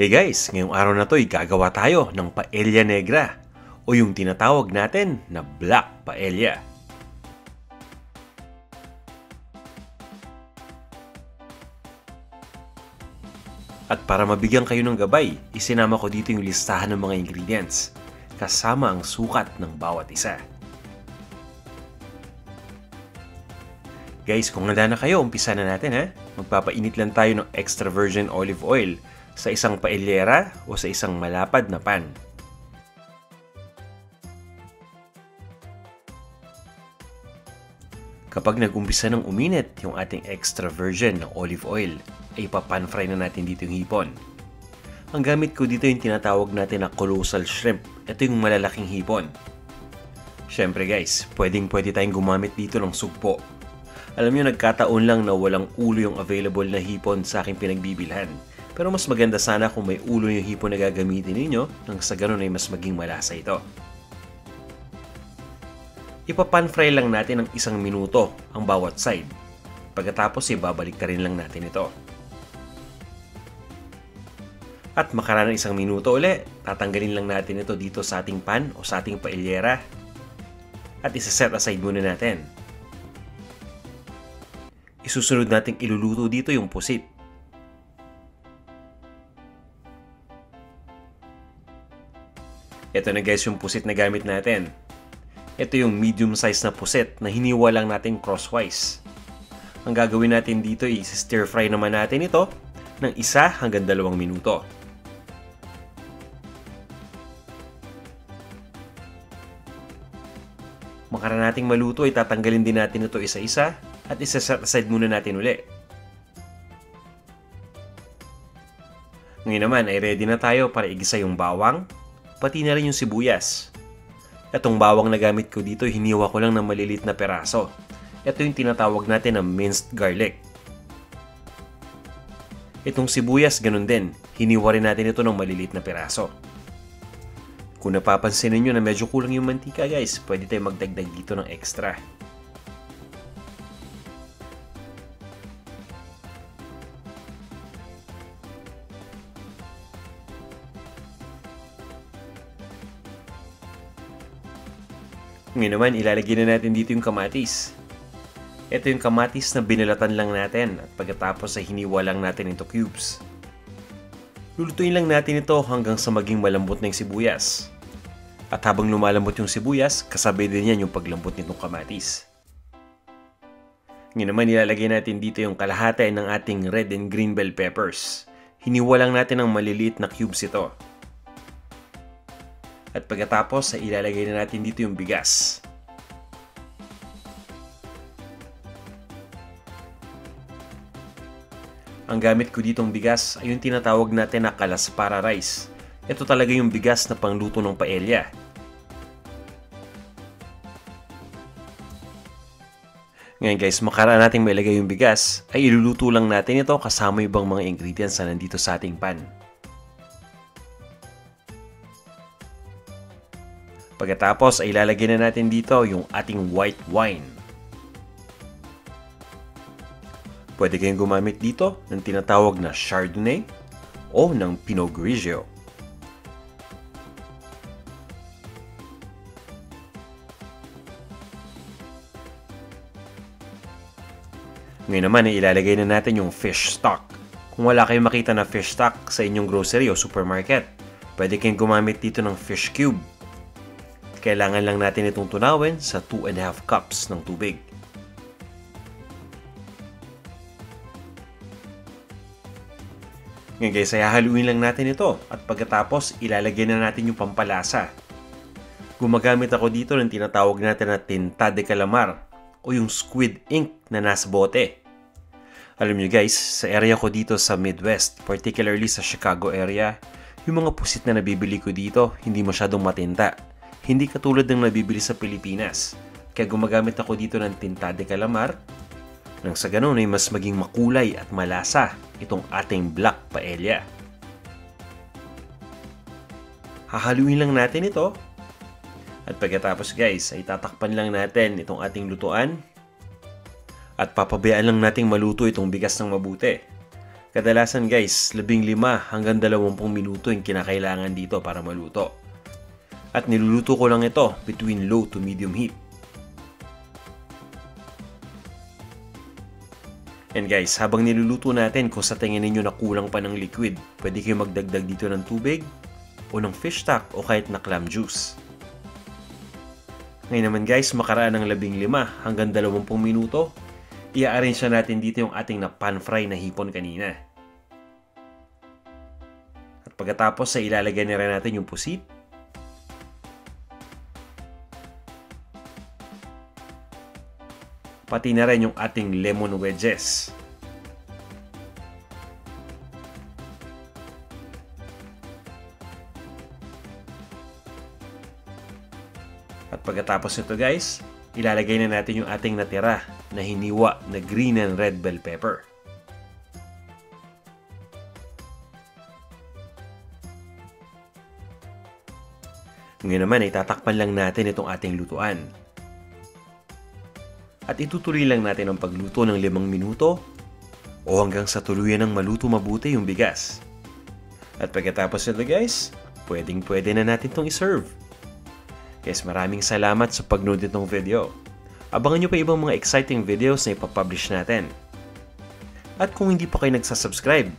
Hey guys, ngayong araw na to ay gagawa tayo ng paella negra o yung tinatawag natin na black paella. At para mabigyan kayo ng gabay, isinama ko dito yung listahan ng mga ingredients kasama ang sukat ng bawat isa. Guys, kung handa na kayo, umpisa na natin ha. Magpapainit lang tayo ng extra virgin olive oil sa isang paellera o sa isang malapad na pan. Kapag nag-umpisa ng uminit yung ating extra virgin ng olive oil, ay ipapan fry na natin dito yung hipon. Ang gamit ko dito yung tinatawag natin na colossal shrimp. Ito yung malalaking hipon. Syempre guys, pwede tayong gumamit dito ng sugpo. Alam nyo, nagkataon lang na walang ulo yung available na hipon sa aking pinagbibilhan. Pero mas maganda sana kung may ulo yung hipon na gagamitin ninyo nang sa ganun ay mas maging malasa ito. Ipapan fry lang natin ng 1 minuto ang bawat side. Pagkatapos babalik ta rin lang natin ito. At makaraan ng 1 minuto uli, tatanggalin lang natin ito dito sa ating pan o sa ating paellera. At isa-set aside muna natin. Isusunod nating iluluto dito yung pusit. Ito na guys yung pusit na gamit natin. Ito yung medium size na pusit na hiniwa lang natin crosswise. Ang gagawin natin dito ay stir fry naman natin ito ng 1 hanggang 2 minuto. Makara nating maluto ay tatanggalin din natin ito isa-isa at isa-set aside muna natin uli. Ngayon naman ay ready na tayo para igisa yung bawang, pati na rin yung sibuyas. Itong bawang na gamit ko dito, hiniwa ko lang ng maliliit na peraso. Ito yung tinatawag natin na minced garlic. Itong sibuyas, ganun din. Hiniwa rin natin ito ng maliliit na peraso. Kung napapansin niyo na medyo kulang yung mantika guys, pwede tayo magdagdag dito ng extra. Ngayon naman, ilalagay na natin dito yung kamatis. Ito yung kamatis na binalatan lang natin at pagkatapos ay hiniwa lang natin into cubes. Lulutuin lang natin ito hanggang sa maging malambot na yung sibuyas. At habang lumalambot yung sibuyas, kasabay din yan yung paglambot nitong kamatis. Ngayon naman, ilalagay natin dito yung kalahati ng ating red and green bell peppers. Hiniwa lang natin ng maliliit na cubes ito. At pagkatapos ay ilalagay na natin dito yung bigas. Ang gamit ko ditong bigas ay yung tinatawag natin na kalaspara rice. Ito talaga yung bigas na pangluto ng paella. Ngayon guys, makaraan natin mailagay yung bigas, ay iluluto lang natin ito kasama ibang mga ingredients na nandito sa ating pan. Pagkatapos ay ilalagay na natin dito yung ating white wine. Pwede kayong gumamit dito ng tinatawag na Chardonnay o ng Pinot Grigio. Ngayon naman ay ilalagay na natin yung fish stock. Kung wala kayong makita na fish stock sa inyong grocery o supermarket, pwede kayong gumamit dito ng fish cube. Kailangan lang natin itong tunawin sa 2.5 cups ng tubig. Ngayon guys, ay hahaluin lang natin ito at pagkatapos ilalagay na natin yung pampalasa. Gumagamit ako dito ng tinatawag natin na tinta de calamar o yung squid ink na nasa bote. Alam nyo guys, sa area ko dito sa Midwest, particularly sa Chicago area, yung mga pusit na nabibili ko dito hindi masyadong matinta. Hindi katulad ng nabibili sa Pilipinas. Kaya gumagamit ako dito ng tinta de calamar nang sa ganun ay mas maging makulay at malasa itong ating black paella. Hahaluin lang natin ito. At pagkatapos guys, ay tatakpan lang natin itong ating lutuan. At papabayaan lang nating maluto itong bigas ng mabuti. Kadalasan guys, 15 hanggang 20 minuto yung kinakailangan dito para maluto. At niluluto ko lang ito between low to medium heat. And guys, habang niluluto natin, kung sa tingin ninyo na kulang pa ng liquid, pwede kayo magdagdag dito ng tubig, o ng fish stock, o kahit na clam juice. Ngayon naman guys, makaraan ng 15 hanggang 20 minuto, i-arrange na natin dito yung ating na pan fry na hipon kanina. At pagkatapos ay ilalagay na rin natin yung pusit. Pati na rin yung ating lemon wedges. At pagkatapos nito guys, ilalagay na natin yung ating natira na hiniwa na green and red bell pepper. Ngayon naman ay tatakpan lang natin itong ating lutuan. At itutuloy lang natin ang pagluto ng 5 minuto o hanggang sa tuluyan ng maluto mabuti yung bigas. At pagkatapos nito guys, pwede na natin itong iserve. Guys, maraming salamat sa pagnood nitong video. Abangan nyo pa ibang mga exciting videos na ipapublish natin. At kung hindi pa kayo nagsasubscribe,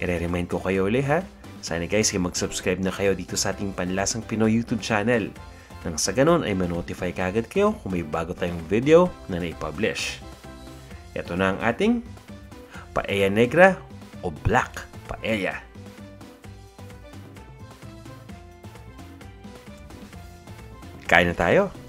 i-remind ko kayo ulit ha. Sana guys ay mag-subscribe na kayo dito sa ating Panlasang Pinoy YouTube channel. Nang sa ganun ay ma-notify kagad kayo kung may bago tayong video na na-publish. Ito na ang ating paella negra o black paella. Kain na tayo!